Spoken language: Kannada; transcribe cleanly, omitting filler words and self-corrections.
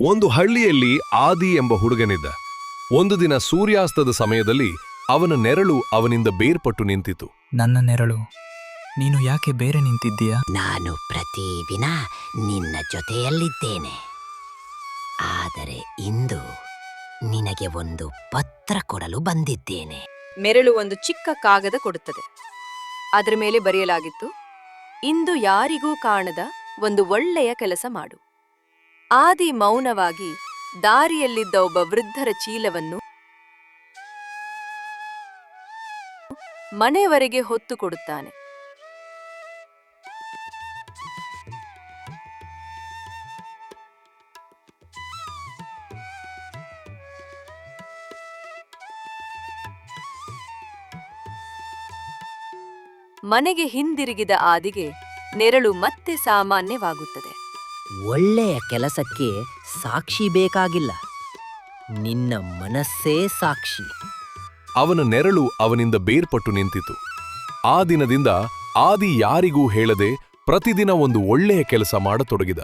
ಒಂದು ಹಳ್ಳಿಯಲ್ಲಿ ಆದಿ ಎಂಬ ಹುಡುಗನಿದ್ದ. ಒಂದು ದಿನ ಸೂರ್ಯಾಸ್ತದ ಸಮಯದಲ್ಲಿ ಅವನ ನೆರಳು ಅವನಿಂದ ಬೇರ್ಪಟ್ಟು ನಿಂತಿತು. ನನ್ನ ನೆರಳು, ನೀನು ಯಾಕೆ ಬೇರೆ ನಿಂತಿದ್ದೀಯಾ? ನಾನು ಪ್ರತಿದಿನ ನಿನ್ನ ಜೊತೆಯಲ್ಲಿದ್ದೇನೆ. ಆದರೆ ಇಂದು ನಿನಗೆ ಒಂದು ಪತ್ರ ಕೊಡಲು ಬಂದಿದ್ದೇನೆ. ಮೆರಳು ಒಂದು ಚಿಕ್ಕ ಕಾಗದ ಕೊಡುತ್ತದೆ. ಅದರ ಮೇಲೆ ಬರೆಯಲಾಗಿತ್ತು, ಇಂದು ಯಾರಿಗೂ ಕಾಣದ ಒಂದು ಒಳ್ಳೆಯ ಕೆಲಸ ಮಾಡು. ಆದಿ ಮೌನವಾಗಿ ದಾರಿಯಲ್ಲಿದ್ದ ಒಬ್ಬ ವೃದ್ಧರ ಚೀಲವನ್ನು ಮನೆಯವರೆಗೆ ಹೊತ್ತು ಕೊಡುತ್ತಾನೆ. ಮನೆಗೆ ಹಿಂದಿರುಗಿದ ಆದಿಗೆ ನೆರಳು ಮತ್ತೆ ಸಾಮಾನ್ಯವಾಗುತ್ತದೆ. ಒಳ್ಳೆಯ ಕೆಲಸಕ್ಕೆ ಸಾಕ್ಷಿ ಬೇಕಾಗಿಲ್ಲ, ನಿನ್ನ ಮನಸ್ಸೇ ಸಾಕ್ಷಿ. ಅವನ ನೆರಳು ಅವನಿಂದ ಬೇರ್ಪಟ್ಟು ನಿಂತಿತು. ಆ ದಿನದಿಂದ ಆದಿ ಯಾರಿಗೂ ಹೇಳದೆ ಪ್ರತಿದಿನ ಒಂದು ಒಳ್ಳೆಯ ಕೆಲಸ ಮಾಡತೊಡಗಿದ.